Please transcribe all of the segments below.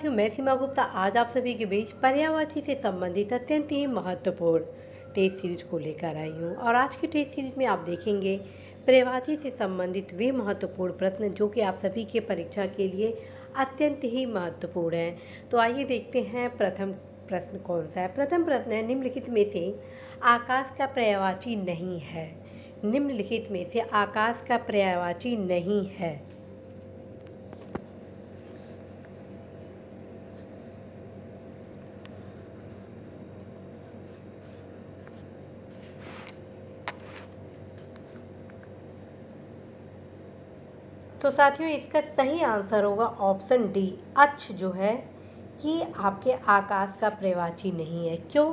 साथियों, मैं सीमा गुप्ता आज आप सभी के बीच पर्यायवाची से संबंधित अत्यंत ही महत्वपूर्ण टेस्ट सीरीज को लेकर आई हूँ। और आज की टेस्ट सीरीज में आप देखेंगे पर्यायवाची से संबंधित वे महत्वपूर्ण प्रश्न जो कि आप सभी के परीक्षा के लिए अत्यंत ही महत्वपूर्ण हैं। तो आइए देखते हैं प्रथम प्रश्न कौन सा है। प्रथम प्रश्न है, निम्नलिखित में से आकाश का पर्यायवाची नहीं है। निम्नलिखित में से आकाश का पर्यायवाची नहीं है। तो साथियों, इसका सही आंसर होगा ऑप्शन डी, अक्ष जो है कि आपके आकाश का पर्यायवाची नहीं है। क्यों?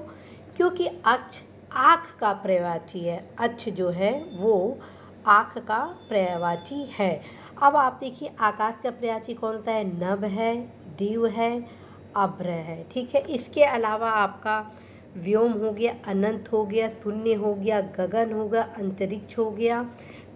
क्योंकि अक्ष आँख का पर्यायवाची है। अक्ष जो है वो आँख का पर्यायवाची है। अब आप देखिए आकाश का पर्यायवाची कौन सा है। नभ है, दिव है, अभ्र है। ठीक है, इसके अलावा आपका व्योम हो गया, अनंत हो गया, शून्य हो गया, गगन हो गया, अंतरिक्ष हो गया,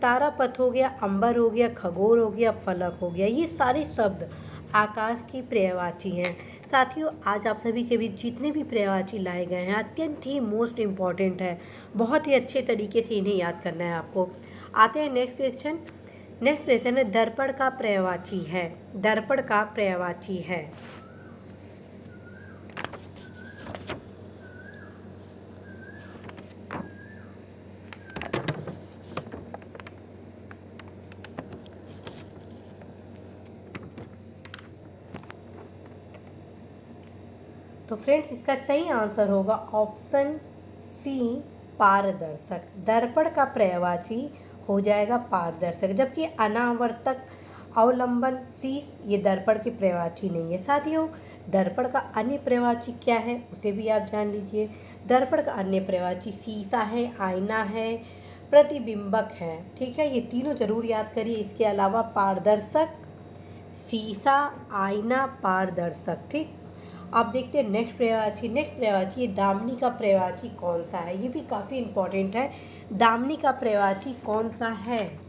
तारापथ हो गया, अंबर हो गया, खगोल हो गया, फलक हो गया। ये सारे शब्द आकाश की पर्यायवाची हैं। साथियों, आज आप सभी के बीच जितने भी पर्यायवाची लाए गए हैं अत्यंत ही मोस्ट इम्पॉर्टेंट है। बहुत ही अच्छे तरीके से इन्हें याद करना है आपको। आते हैं नेक्स्ट क्वेश्चन। नेक्स्ट क्वेश्चन है, दर्पण का पर्यायवाची है। दर्पण का पर्यायवाची है। तो फ्रेंड्स, इसका सही आंसर होगा ऑप्शन सी, पारदर्शक। दर्पण का पर्यायवाची हो जाएगा पारदर्शक, जबकि अनावर्तक, अवलंबन, शीश ये दर्पण के पर्यायवाची नहीं है। साथियों, दर्पण का अन्य पर्यायवाची क्या है उसे भी आप जान लीजिए। दर्पण का अन्य पर्यायवाची शीशा है, आईना है, प्रतिबिंबक है। ठीक है, ये तीनों जरूर याद करिए। इसके अलावा पारदर्शक, शीशा, आईना, पारदर्शक। ठीक, आप देखते हैं नेक्स्ट पर्यायवाची। नेक्स्ट पर्यायवाची ये दामिनी का पर्यायवाची कौन सा है। ये भी काफ़ी इंपॉर्टेंट है। दामिनी का पर्यायवाची कौन सा है।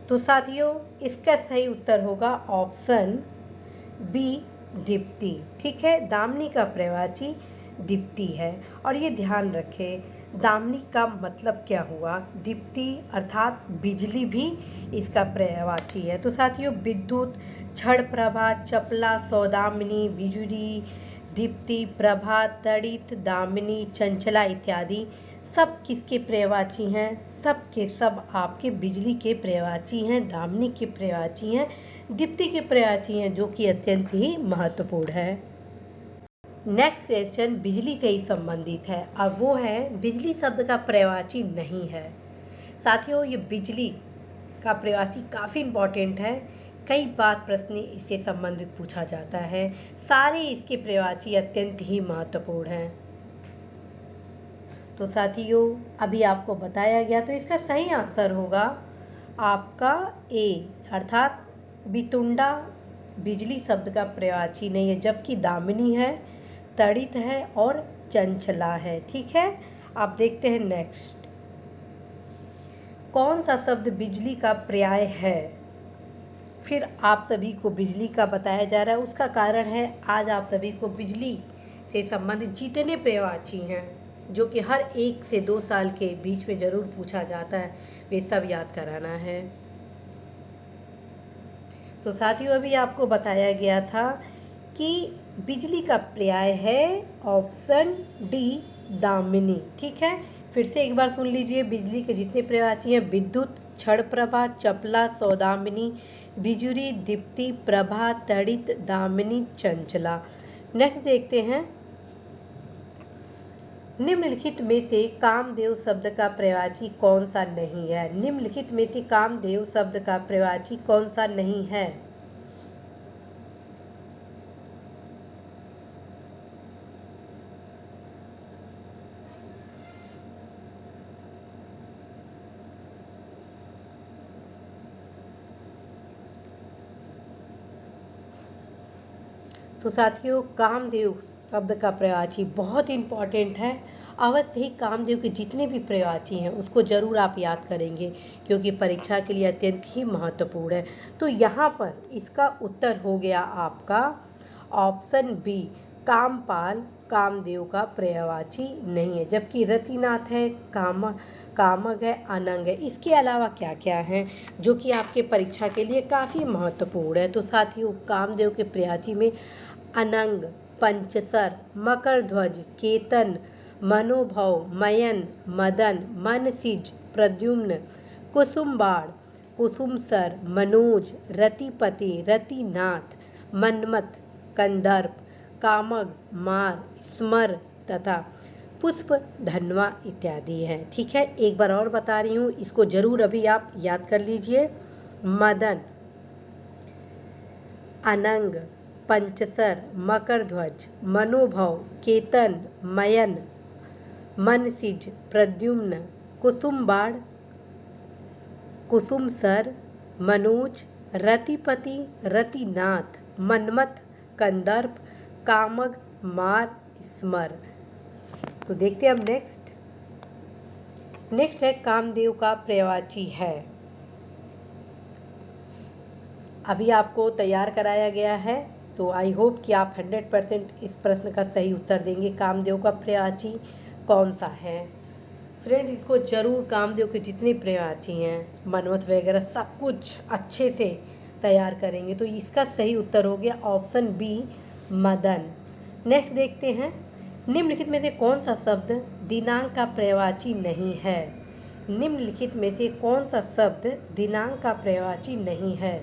तो साथियों, इसका सही उत्तर होगा ऑप्शन बी, दीप्ति। ठीक है, दामिनी का पर्यायवाची दीप्ति है। और ये ध्यान रखें, दामिनी का मतलब क्या हुआ। दीप्ति अर्थात बिजली भी इसका पर्यायवाची है। तो साथियों, विद्युत, क्षण प्रभा, चपला, सौदामिनी, बिजुली, दीप्ति, प्रभा, तड़ित, दामिनी, चंचला इत्यादि सब किसके पर्यायवाची हैं। सब के सब आपके बिजली के पर्यायवाची हैं, दामिनी के पर्यायवाची हैं, दीप्ति के पर्यायवाची हैं, जो कि अत्यंत ही महत्वपूर्ण है। नेक्स्ट क्वेश्चन बिजली से ही संबंधित है और वो है, बिजली शब्द का पर्यायवाची नहीं है। साथियों, ये बिजली का पर्यायवाची काफ़ी इम्पॉर्टेंट है। कई बार प्रश्न इससे संबंधित पूछा जाता है। सारे इसके पर्यायवाची अत्यंत ही महत्वपूर्ण हैं। तो साथियों, अभी आपको बताया गया, तो इसका सही आंसर होगा आपका ए, अर्थात बितुंडा बिजली शब्द का पर्यायवाची नहीं है, जबकि दामिनी है, तड़ित है और चंचला है। ठीक है, आप देखते हैं नेक्स्ट। कौन सा शब्द बिजली का पर्याय है। फिर आप सभी को बिजली का बताया जा रहा है। उसका कारण है आज आप सभी को बिजली से संबंधित जितने पर्यायवाची हैं जो कि हर 1 से 2 साल के बीच में ज़रूर पूछा जाता है, वे सब याद कराना है। तो साथियों, अभी आपको बताया गया था कि बिजली का पर्याय है ऑप्शन डी, दामिनी। ठीक है, फिर से एक बार सुन लीजिए। बिजली के जितने पर्यायवाची हैं, विद्युत, क्षण प्रभा, चपला, सौदामिनी, बिजुली, दीप्ति, प्रभा, तड़ित, दामिनी, चंचला। नेक्स्ट देखते हैं। निम्नलिखित में से कामदेव शब्द का प्रवाची कौन सा नहीं है? निम्नलिखित में से कामदेव शब्द का प्रवाची कौन सा नहीं है? तो साथियों, कामदेव शब्द का प्रवाची बहुत इम्पॉर्टेंट है। अवश्य ही कामदेव के जितने भी प्रवाची हैं उसको ज़रूर आप याद करेंगे, क्योंकि परीक्षा के लिए अत्यंत ही महत्वपूर्ण है। तो यहाँ पर इसका उत्तर हो गया आपका ऑप्शन बी, कामपाल कामदेव का पर्यायवाची नहीं है, जबकि रतिनाथ है, कामक है, अनंग है। इसके अलावा क्या क्या है जो कि आपके परीक्षा के लिए काफ़ी महत्वपूर्ण है? तो साथियों, कामदेव के पर्यायवाची में अनंग, पंचसर, मकरध्वज, केतन, मनोभव, मयन, मदन, मनसिज, प्रद्युम्न, कुसुमबाण, कुसुमसर, मनोज, रतिपति, रतिनाथ, मन्मथ, कंदर्प, कामग, मार, स्मर तथा पुष्प धनवा इत्यादि हैं। ठीक है, एक बार और बता रही हूँ, इसको जरूर अभी आप याद कर लीजिए। मदन, अनंग, पंचसर, मकरध्वज, मनोभव, केतन, मयन, मनसिज, प्रद्युम्न, कुसुमबाण, कुसुमसर, मनोज, रतिपति, रतिनाथ, मन्मथ, कंदर्प, कामग, मार, स्मर। तो देखते हैं अब नेक्स्ट है कामदेव का पर्यायवाची है। अभी आपको तैयार कराया गया है, तो आई होप कि आप 100% इस प्रश्न का सही उत्तर देंगे। कामदेव का पर्यायवाची कौन सा है? फ्रेंड, इसको जरूर कामदेव के जितने पर्यायवाची हैं, मनमथ वगैरह, सब कुछ अच्छे से तैयार करेंगे। तो इसका सही उत्तर हो गया ऑप्शन बी, मदन। नेक्स्ट देखते हैं, निम्नलिखित में से कौन सा शब्द दिनांक का पर्यायवाची नहीं है? निम्नलिखित में से कौन सा शब्द दिनांक का पर्यायवाची नहीं है?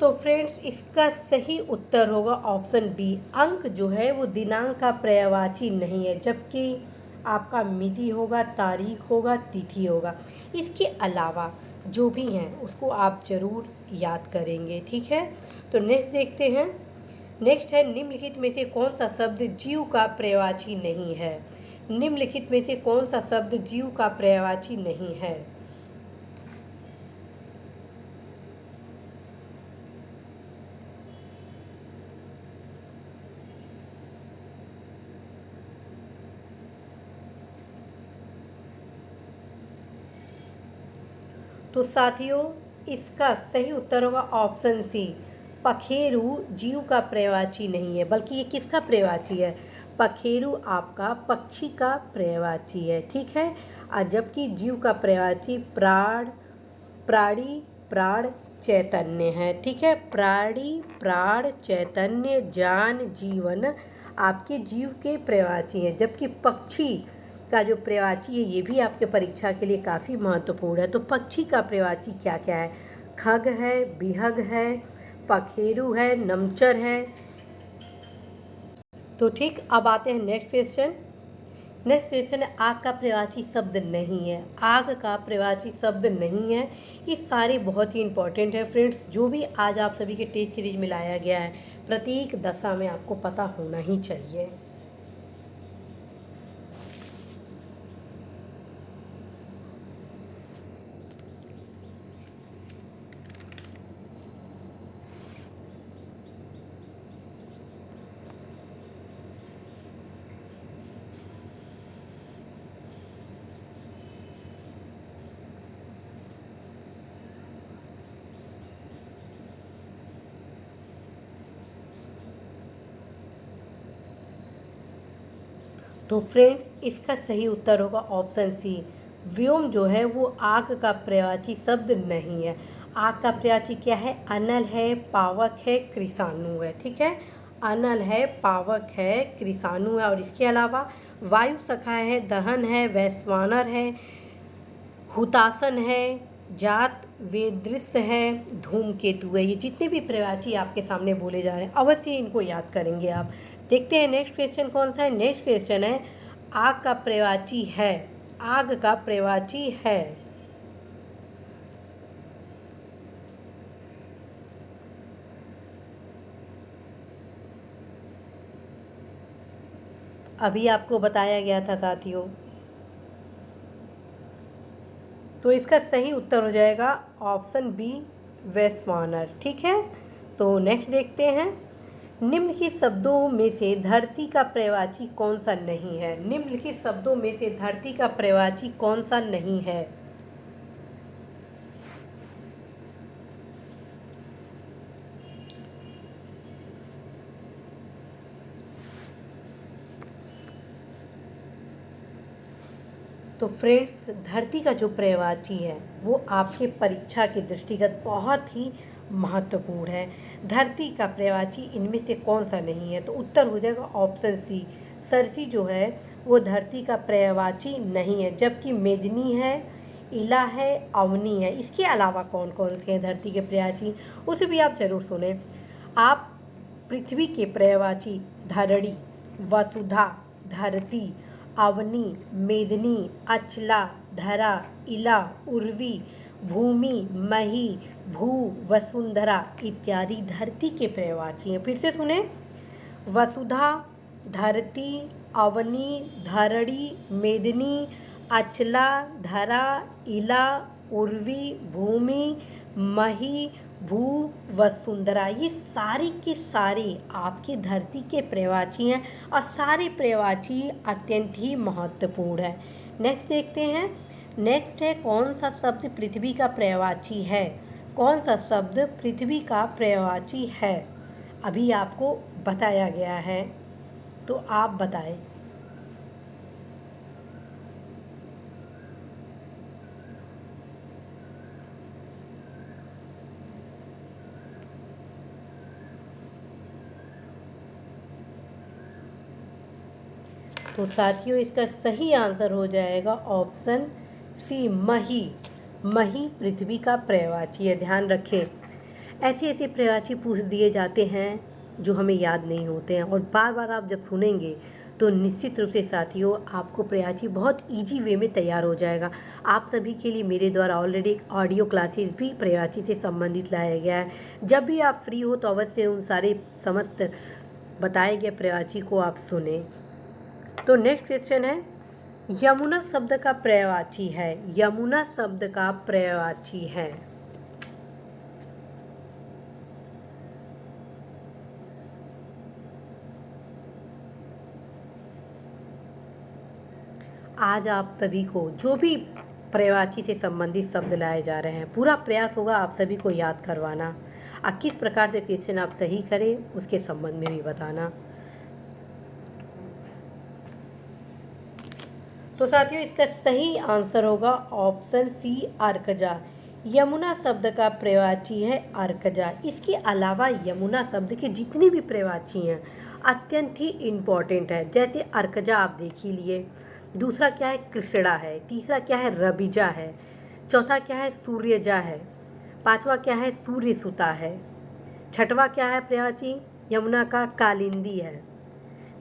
तो फ्रेंड्स, इसका सही उत्तर होगा ऑप्शन बी, अंक जो है वो दिनांक का पर्यायवाची नहीं है, जबकि आपका मिति होगा, तारीख होगा, तिथि होगा। इसके अलावा जो भी हैं उसको आप ज़रूर याद करेंगे। ठीक है, तो नेक्स्ट देखते हैं। नेक्स्ट है, निम्नलिखित में से कौन सा शब्द जीव का पर्यायवाची नहीं है? निम्नलिखित में से कौन सा शब्द जीव का पर्यायवाची नहीं है? तो साथियों, इसका सही उत्तर होगा ऑप्शन सी, पखेरु जीव का पर्यायवाची नहीं है, बल्कि ये किसका पर्यायवाची है? पखेरु आपका पक्षी का पर्यायवाची है। ठीक है, और जबकि जीव का पर्यायवाची प्राण, प्राणी, प्राण, चैतन्य है। ठीक है, प्राणी, प्राण, चैतन्य, जान, जीवन आपके जीव के पर्यायवाची हैं, जबकि पक्षी का जो पर्यायवाची है ये भी आपके परीक्षा के लिए काफ़ी महत्वपूर्ण है। तो पक्षी का पर्यायवाची क्या क्या है? खग है, बिहग है, पखेरु है, नमचर है। तो ठीक, अब आते हैं नेक्स्ट क्वेश्चन। नेक्स्ट क्वेश्चन है, आग का पर्यायवाची शब्द नहीं है। आग का पर्यायवाची शब्द नहीं है। ये सारे बहुत ही इंपॉर्टेंट है फ्रेंड्स, जो भी आज आप सभी के टेस्ट सीरीज में लाया गया है, प्रत्येक दशा में आपको पता होना ही चाहिए। तो फ्रेंड्स, इसका सही उत्तर होगा ऑप्शन सी, व्योम जो है वो आग का पर्यायवाची शब्द नहीं है। आग का पर्यायवाची क्या है? अनल है, पावक है, कृषाणु है। ठीक है, अनल है, पावक है, कृषाणु है। और इसके अलावा वायु सखा है, दहन है, वैश्वानर है, हुतासन है, जात वेदृश्य है, धूमकेतु है। ये जितने भी पर्यायवाची आपके सामने बोले जा रहे हैं अवश्य इनको याद करेंगे आप। देखते हैं नेक्स्ट क्वेश्चन कौन सा है। नेक्स्ट क्वेश्चन है आग का पर्यायवाची है। आग का पर्यायवाची है। अभी आपको बताया गया था साथियों। तो इसका सही उत्तर हो जाएगा ऑप्शन बी, वैश्वानर। ठीक है, तो नेक्स्ट देखते हैं। निम्नलिखित शब्दों में से धरती का पर्यायवाची कौन सा नहीं है? निम्नलिखित शब्दों में से धरती का पर्यायवाची कौन सा नहीं है? तो फ्रेंड्स, धरती का जो पर्यायवाची है वो आपके परीक्षा के दृष्टिगत बहुत ही महत्वपूर्ण है। धरती का पर्यायवाची इनमें से कौन सा नहीं है? तो उत्तर हो जाएगा ऑप्शन सी, सरसी जो है वो धरती का पर्यायवाची नहीं है। जबकि मेदिनी है, इला है, अवनी है। इसके अलावा कौन कौन से हैं धरती के पर्यायवाची, उसे भी आप जरूर सुने। आप पृथ्वी के पर्यायवाची धरणी, वसुधा, धरती, अवनी, मेदिनी, अचला, धरा, इला, उर्वी, भूमि, मही, भू, वसुंधरा इत्यादि धरती के पर्यायवाची हैं। फिर से सुने, वसुधा, धरती, अवनी, धरणी, मेदिनी, अचला, धरा, इला, उर्वी, भूमि, मही, भू, वसुंधरा, ये सारी की सारी आपकी धरती के पर्यायवाची हैं और सारे पर्यायवाची अत्यंत ही महत्वपूर्ण है। नेक्स्ट देखते हैं। नेक्स्ट है कौन सा शब्द पृथ्वी का पर्यायवाची है? कौन सा शब्द पृथ्वी का पर्यायवाची है? अभी आपको बताया गया है, तो आप बताएं। तो साथियों, इसका सही आंसर हो जाएगा ऑप्शन सी, मही। मही पृथ्वी का पर्यायवाची है। ध्यान रखें, ऐसे ऐसे पर्यायवाची पूछ दिए जाते हैं जो हमें याद नहीं होते हैं, और बार बार आप जब सुनेंगे तो निश्चित रूप से साथियों आपको पर्यायवाची बहुत इजी वे में तैयार हो जाएगा। आप सभी के लिए मेरे द्वारा ऑलरेडी एक ऑडियो क्लासेस भी पर्यायवाची से संबंधित लाया गया है। जब भी आप फ्री हो तो अवश्य उन सारे समस्त बताए गए पर्यायवाची को आप सुने। तो नेक्स्ट क्वेश्चन है, यमुना शब्द का पर्यायवाची है। यमुना शब्द का पर्यायवाची है। आज आप सभी को जो भी पर्यायवाची से संबंधित शब्द लाए जा रहे हैं, पूरा प्रयास होगा आप सभी को याद करवाना। किस प्रकार से क्वेश्चन आप सही करें उसके संबंध में भी बताना। तो साथियों, इसका सही आंसर होगा ऑप्शन सी, अर्कजा। यमुना शब्द का पर्यायवाची है अर्कजा। इसके अलावा यमुना शब्द के जितने भी पर्यायवाची हैं अत्यंत ही इम्पॉर्टेंट है। जैसे अर्कजा आप देख ही लिए, दूसरा क्या है, कृष्णा है, तीसरा क्या है, रबिजा है, चौथा क्या है, सूर्यजा है, पांचवा क्या है, सूर्यसुता है, छठवा क्या है पर्यायवाची यमुना का, कालिंदी है।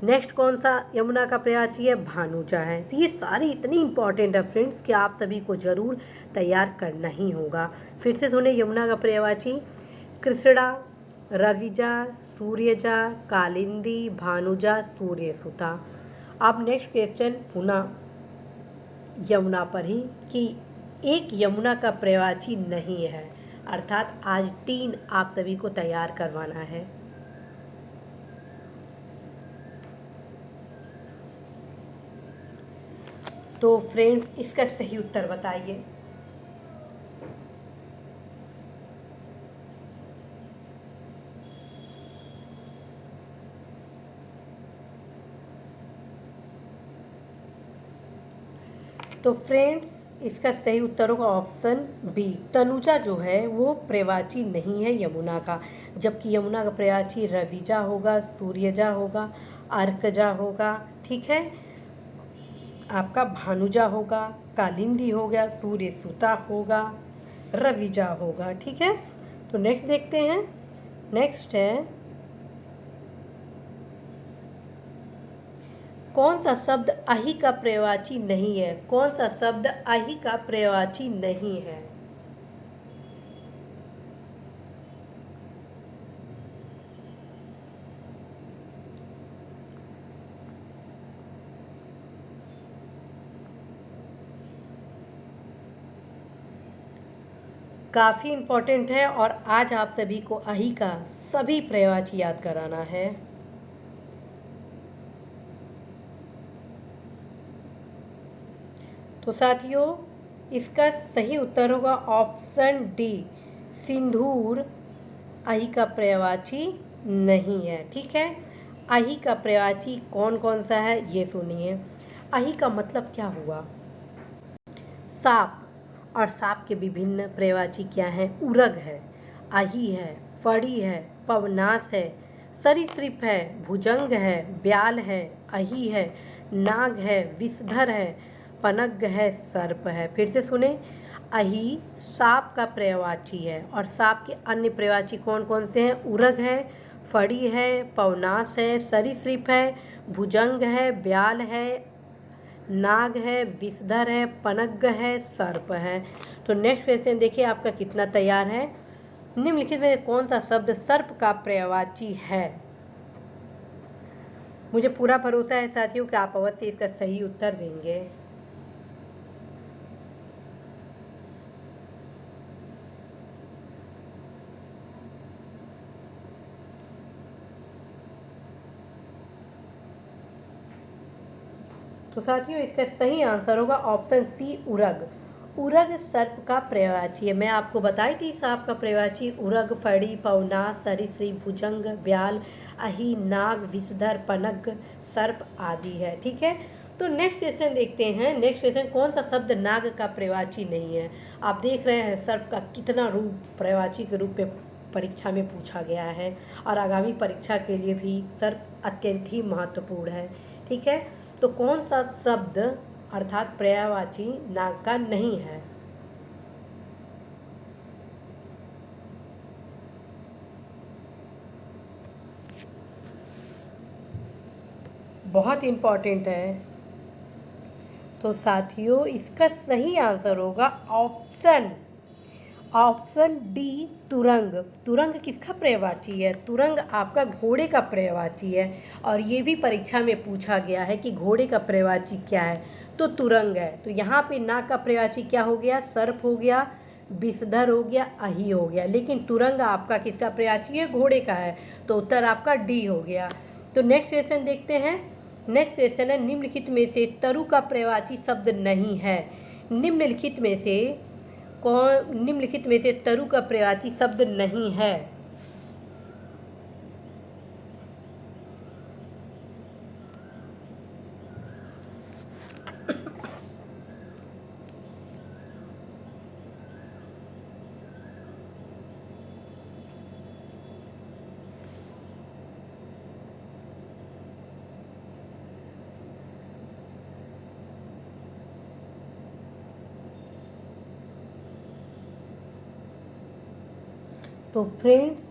नेक्स्ट कौन सा यमुना का पर्यायवाची है, भानुजा है। तो ये सारे इतने इंपॉर्टेंट है फ्रेंड्स कि आप सभी को ज़रूर तैयार करना ही होगा। फिर से सुने, यमुना का पर्यायवाची कृष्णा, रविजा, सूर्यजा, कालिंदी, भानुजा, सूर्यसुता। अब नेक्स्ट क्वेश्चन पुनः यमुना पर ही कि एक यमुना का पर्यायवाची नहीं है, अर्थात आज 3 आप सभी को तैयार करवाना है। तो फ्रेंड्स, इसका सही उत्तर बताइए। तो फ्रेंड्स इसका सही उत्तर होगा ऑप्शन बी। तनुजा जो है वो पर्यायवाची नहीं है यमुना का, जबकि यमुना का पर्यायवाची रविजा होगा, सूर्यजा होगा, अर्कजा होगा। ठीक है, आपका भानुजा होगा, कालिंदी हो गया, सूर्य सुता होगा, रविजा होगा। ठीक है, तो नेक्स्ट देखते हैं। नेक्स्ट है, कौन सा शब्द अहि का पर्यायवाची नहीं है? कौन सा शब्द अहि का पर्यायवाची नहीं है? काफ़ी इम्पोर्टेंट है और आज आप सभी को अहि का सभी पर्यायवाची याद कराना है। तो साथियों इसका सही उत्तर होगा ऑप्शन डी, सिंदूर अहि का पर्यायवाची नहीं है। ठीक है, अहि का पर्यायवाची कौन कौन सा है ये सुनिए। अहि का मतलब क्या हुआ? सांप, और सांप के विभिन्न पर्यायवाची क्या हैं? उरग है, अहि है, फड़ी है, पवनास है, सरीसृप है, भुजंग है, ब्याल है, अहि है, नाग है, विषधर है, पनग है, सर्प है। फिर से सुने, अहि सांप का पर्यायवाची है और सांप के अन्य पर्यायवाची कौन कौन से हैं? उरग है, फड़ी है, पवनास है, सरीसृप है, भुजंग है, ब्याल है, नाग है, विषधर है, पनग है, सर्प है। तो नेक्स्ट क्वेश्चन देखिए आपका कितना तैयार है। निम्नलिखित में कौन सा शब्द सर्प का पर्यायवाची है? मुझे पूरा भरोसा है साथियों कि आप अवश्य इसका सही उत्तर देंगे। तो साथियों इसका सही आंसर होगा ऑप्शन सी, उरग। उरग सर्प का पर्यायवाची है। मैं आपको बताई थी सांप का पर्यायवाची उरग, फड़ी, पवनास, सरीसृप, भुजंग, ब्याल, अहि, नाग, विषधर, पनग, सर्प आदि है। ठीक है, तो नेक्स्ट क्वेश्चन देखते हैं। नेक्स्ट क्वेश्चन, कौन सा शब्द नाग का पर्यायवाची नहीं है? आप देख रहे हैं सर्प का कितना रूप पर्यायवाची के रूप में परीक्षा में पूछा गया है और आगामी परीक्षा के लिए भी सर्प अत्यंत ही महत्वपूर्ण है। ठीक है, तो कौन सा शब्द अर्थात पर्यायवाची नाग का नहीं है? बहुत इम्पॉर्टेंट है। तो साथियों इसका सही आंसर होगा ऑप्शन डी, तुरंग। तुरंग किसका पर्यायवाची है? तुरंग आपका घोड़े का पर्यायवाची है और ये भी परीक्षा में पूछा गया है कि घोड़े का पर्यायवाची क्या है, तो तुरंग है। तो यहाँ पे नाग का पर्यायवाची क्या हो गया? सर्प हो गया, विषधर हो गया, अहि हो गया, लेकिन तुरंग आपका किसका पर्यायवाची है? घोड़े का है, तो उत्तर आपका डी हो गया। तो नेक्स्ट क्वेश्चन देखते हैं। नेक्स्ट क्वेश्चन है, निम्नलिखित में से तरु का पर्यायवाची शब्द नहीं है। निम्नलिखित में से तरु का पर्यायवाची शब्द नहीं है? तो फ्रेंड्स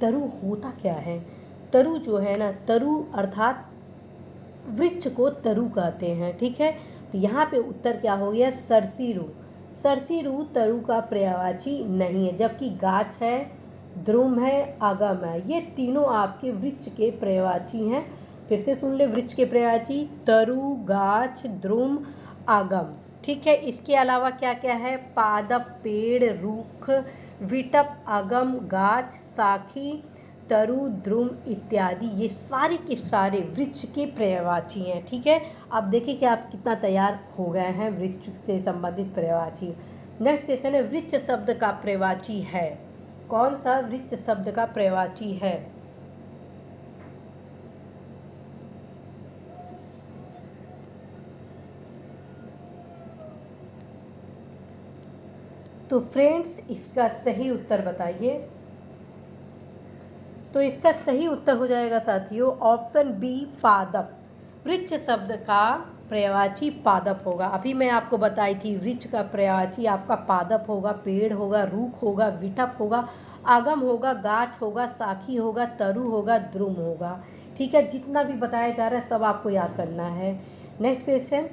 तरु होता क्या है? तरु जो है ना, तरु अर्थात वृक्ष को तरु कहते हैं। ठीक है, तो यहाँ पे उत्तर क्या हो गया? सरसीरु। सरसीरु तरु का पर्यायवाची नहीं है, जबकि गाछ है, द्रुम है, आगम है, ये तीनों आपके वृक्ष के पर्यायवाची हैं। फिर से सुन ले, वृक्ष के पर्यायवाची तरु, गाछ, द्रुम, आगम। ठीक है, इसके अलावा क्या क्या है? पादप, पेड़, रूख, विटप, आगम, गाछ, साखी, तरु, द्रुम इत्यादि, ये सारे के सारे वृक्ष के पर्यायवाची हैं। ठीक है, अब देखिए कि आप कितना तैयार हो गए हैं वृक्ष से संबंधित पर्यायवाची। नेक्स्ट क्वेश्चन है, वृक्ष शब्द का पर्यायवाची है? कौन सा वृक्ष शब्द का पर्यायवाची है? तो फ्रेंड्स इसका सही उत्तर बताइए। तो इसका सही उत्तर हो जाएगा साथियों ऑप्शन बी पादप। वृक्ष शब्द का पर्यायवाची पादप होगा। अभी मैं आपको बताई थी वृक्ष का पर्यायवाची आपका पादप होगा, पेड़ होगा, रूख होगा, विटप होगा, आगम होगा, गाछ होगा, साखी होगा, तरु होगा, द्रुम होगा। ठीक है, जितना भी बताया जा रहा है सब आपको याद करना है। नेक्स्ट क्वेश्चन,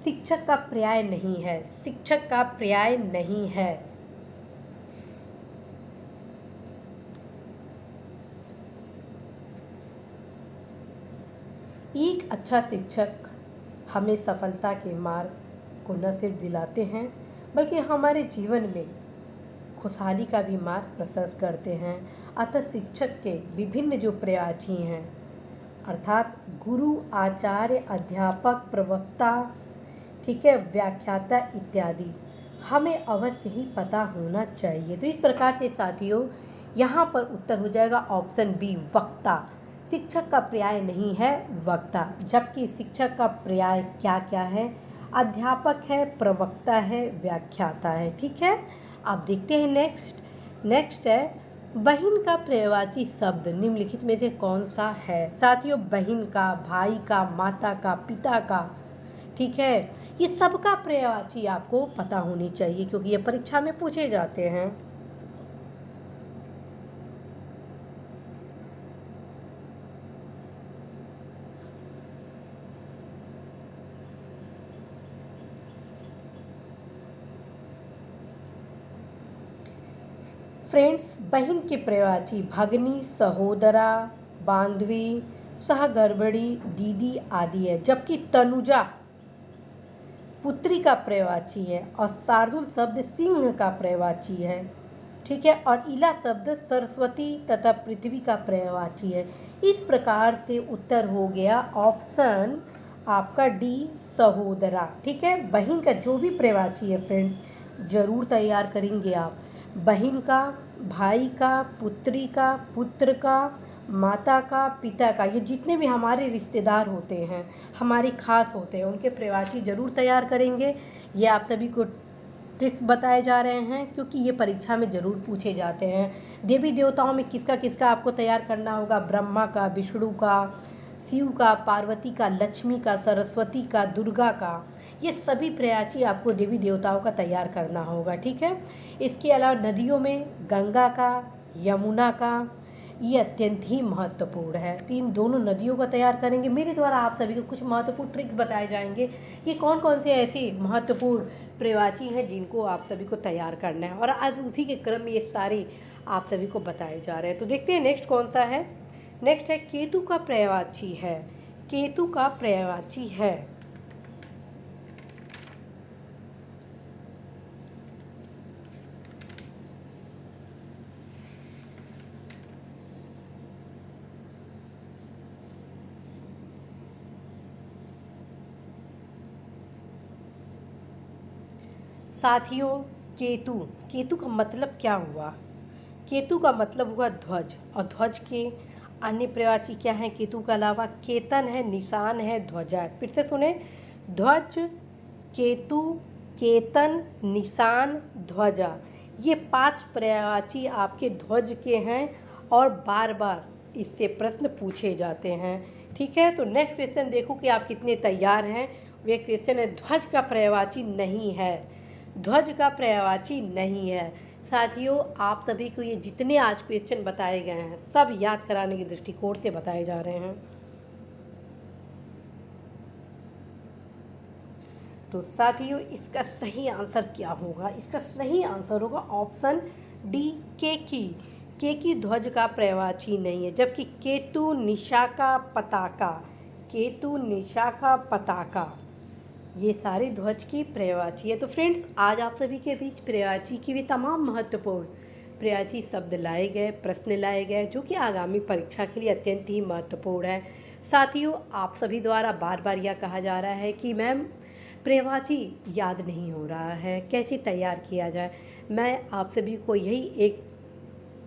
शिक्षक का पर्याय नहीं है। शिक्षक का पर्याय नहीं है। एक अच्छा शिक्षक हमें सफलता के मार्ग को न सिर्फ दिलाते हैं बल्कि हमारे जीवन में खुशहाली का भी मार्ग प्रशस्त करते हैं। अतः शिक्षक के विभिन्न जो पर्यायवाची हैं अर्थात गुरु, आचार्य, अध्यापक, प्रवक्ता, ठीक है, व्याख्याता इत्यादि हमें अवश्य ही पता होना चाहिए। तो इस प्रकार से साथियों यहाँ पर उत्तर हो जाएगा ऑप्शन बी वक्ता। शिक्षक का पर्याय नहीं है वक्ता, जबकि शिक्षक का पर्याय क्या क्या है? अध्यापक है, प्रवक्ता है, व्याख्याता है। ठीक है, आप देखते हैं नेक्स्ट है बहिन का पर्यायवाची शब्द निम्नलिखित में से कौन सा है? साथियों बहिन का, भाई का, माता का, पिता का, ठीक है, ये सबका पर्यायवाची आपको पता होनी चाहिए क्योंकि ये परीक्षा में पूछे जाते हैं। फ्रेंड्स बहन के पर्यायवाची भगनी, सहोदरा, बांधवी, सहगर्भिणी, दीदी आदि है, जबकि तनुजा पुत्री का पर्यायवाची है और शार्दुल शब्द सिंह का पर्यायवाची है। ठीक है, और इला शब्द सरस्वती तथा पृथ्वी का पर्यायवाची है। इस प्रकार से उत्तर हो गया ऑप्शन आपका डी सहोदरा। ठीक है, बहन का जो भी पर्यायवाची है फ्रेंड्स जरूर तैयार करेंगे आप। बहन का, भाई का, पुत्री का, पुत्र का, माता का, पिता का, ये जितने भी हमारे रिश्तेदार होते हैं, हमारी खास होते हैं, उनके पर्यायवाची जरूर तैयार करेंगे। ये आप सभी को ट्रिक्स बताए जा रहे हैं क्योंकि ये परीक्षा में ज़रूर पूछे जाते हैं। देवी देवताओं में किसका किसका आपको तैयार करना होगा? ब्रह्मा का, विष्णु का, शिव का, पार्वती का, लक्ष्मी का, सरस्वती का, दुर्गा का, ये सभी पर्यायवाची आपको देवी देवताओं का तैयार करना होगा। ठीक है, इसके अलावा नदियों में गंगा का, यमुना का, ये अत्यंत ही महत्वपूर्ण है। तो इन दोनों नदियों का तैयार करेंगे। मेरे द्वारा आप सभी को कुछ महत्वपूर्ण ट्रिक्स बताए जाएंगे कि कौन कौन से ऐसे महत्वपूर्ण पर्यायवाची हैं जिनको आप सभी को तैयार करना है, और आज उसी के क्रम में ये सारे आप सभी को बताए जा रहे हैं। तो देखते हैं नेक्स्ट कौन सा है। नेक्स्ट है केतु का पर्यायवाची है। केतु का पर्यायवाची है साथियों केतु। केतु का मतलब क्या हुआ? केतु का मतलब हुआ ध्वज, और ध्वज के अन्य पर्यायवाची क्या हैं केतु के अलावा? केतन है, निशान है, ध्वजा है। फिर से सुने, ध्वज, केतु, केतन, निशान, ध्वजा, ये 5 पर्यायवाची आपके ध्वज के हैं और बार बार इससे प्रश्न पूछे जाते हैं। ठीक है, तो नेक्स्ट क्वेश्चन देखो कि आप कितने तैयार हैं। वे क्वेश्चन है ध्वज का पर्यायवाची नहीं है। ध्वज का पर्यायवाची नहीं है। साथियों आप सभी को ये जितने आज क्वेश्चन बताए गए हैं सब याद कराने के दृष्टिकोण से बताए जा रहे हैं। तो साथियों इसका सही आंसर क्या होगा? इसका सही आंसर होगा ऑप्शन डी केकी। केकी ध्वज का पर्यायवाची नहीं है, जबकि केतु, निशाका, पताका, केतु, निशाका, पताका, ये सारे ध्वज की पर्यायवाची है। तो फ्रेंड्स आज आप सभी के बीच पर्यायवाची की भी तमाम महत्वपूर्ण पर्यायवाची शब्द लाए गए, प्रश्न लाए गए, जो कि आगामी परीक्षा के लिए अत्यंत ही महत्वपूर्ण है। साथियों आप सभी द्वारा बार बार यह कहा जा रहा है कि मैम पर्यायवाची याद नहीं हो रहा है, कैसे तैयार किया जाए। मैं आप सभी को यही एक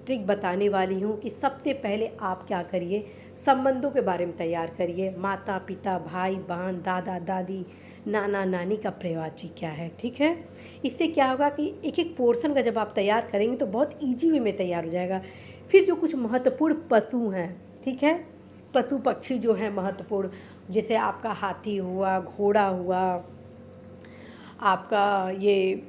ट्रिक बताने वाली हूँ कि सबसे पहले आप क्या करिए, संबंधों के बारे में तैयार करिए। माता पिता, भाई बहन, दादा दादी, नाना नानी का पर्यायवाची क्या है, ठीक है। इससे क्या होगा कि एक एक पोर्शन का जब आप तैयार करेंगे तो बहुत ईजी वे में तैयार हो जाएगा। फिर जो कुछ महत्वपूर्ण पशु हैं, ठीक है, पशु पक्षी जो हैं महत्वपूर्ण, जैसे आपका हाथी हुआ, घोड़ा हुआ, आपका ये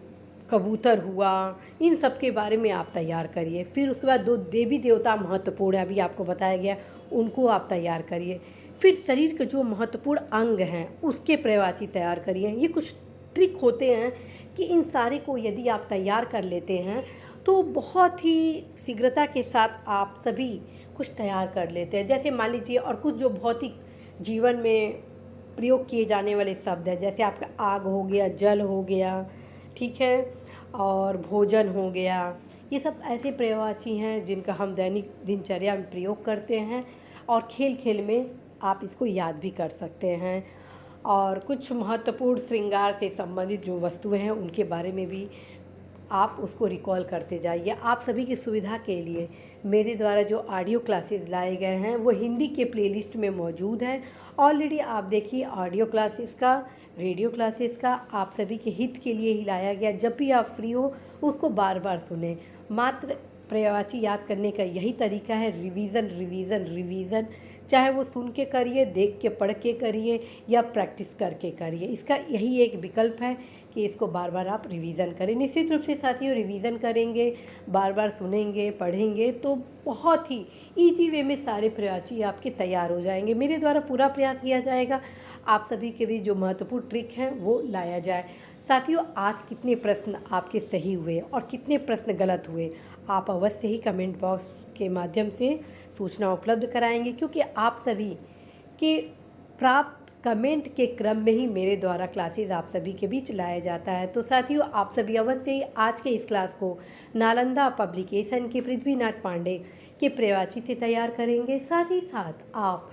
कबूतर हुआ, इन सब के बारे में आप तैयार करिए। फिर उसके बाद 2 देवी देवता महत्वपूर्ण है, अभी आपको बताया गया, उनको आप तैयार करिए। फिर शरीर के जो महत्वपूर्ण अंग हैं उसके पर्यायवाची तैयार करिए। ये कुछ ट्रिक होते हैं कि इन सारे को यदि आप तैयार कर लेते हैं तो बहुत ही शीघ्रता के साथ आप सभी कुछ तैयार कर लेते हैं। जैसे मान लीजिए, और कुछ जो भौतिक जीवन में प्रयोग किए जाने वाले शब्द हैं, जैसे आपका आग हो गया, जल हो गया, ठीक है, और भोजन हो गया, ये सब ऐसे पर्यायवाची हैं जिनका हम दैनिक दिनचर्या में प्रयोग करते हैं, और खेल खेल में आप इसको याद भी कर सकते हैं। और कुछ महत्वपूर्ण श्रृंगार से संबंधित जो वस्तुएं हैं उनके बारे में भी आप उसको रिकॉल करते जाइए। आप सभी की सुविधा के लिए मेरे द्वारा जो ऑडियो क्लासेस लाए गए हैं वो हिंदी के प्लेलिस्ट में मौजूद हैं। ऑलरेडी आप देखिए, ऑडियो क्लासेस का, रेडियो क्लासेस का आप सभी के हित के लिए ही लाया गया। जब भी आप फ्री हो उसको बार बार सुने। मात्र पर्यायवाची याद करने का यही तरीका है, रिवीज़न रिवीज़न रिवीज़न। चाहे वो सुन के करिए, देख के, पढ़ के करिए, या प्रैक्टिस करके करिए। इसका यही एक विकल्प है कि इसको बार बार आप रिवीज़न करें। निश्चित रूप से साथियों, रिवीज़न करेंगे, बार बार सुनेंगे, पढ़ेंगे तो बहुत ही ईजी वे में सारे पर्यायवाची आपके तैयार हो जाएंगे। मेरे द्वारा पूरा प्रयास किया जाएगा आप सभी के भी जो महत्वपूर्ण ट्रिक हैं वो लाया जाए। साथियों, आज कितने प्रश्न आपके सही हुए और कितने प्रश्न गलत हुए, आप अवश्य ही कमेंट बॉक्स के माध्यम से सूचना उपलब्ध कराएंगे, क्योंकि आप सभी के प्राप्त कमेंट के क्रम में ही मेरे द्वारा क्लासेस आप सभी के बीच लाया जाता है। तो साथियों, आप सभी अवश्य ही आज के इस क्लास को नालंदा पब्लिकेशन के पृथ्वीनाथ पांडे के पर्यायवाची से तैयार करेंगे। साथ ही साथ आप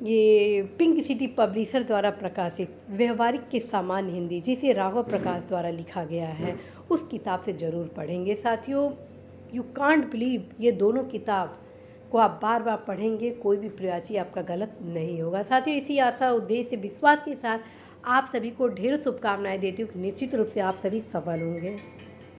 ये पिंक सिटी पब्लिशर द्वारा प्रकाशित व्यवहारिक के सामान्य हिंदी, जिसे राघव प्रकाश द्वारा लिखा गया है, उस किताब से ज़रूर पढ़ेंगे। साथियों, यू कांट बिलीव, ये दोनों किताब को आप बार बार पढ़ेंगे, कोई भी पर्यायवाची आपका गलत नहीं होगा। साथियों, इसी आशा, उद्देश्य, विश्वास के साथ आप सभी को ढेर शुभकामनाएं देती हूँ कि निश्चित रूप से आप सभी सफल होंगे।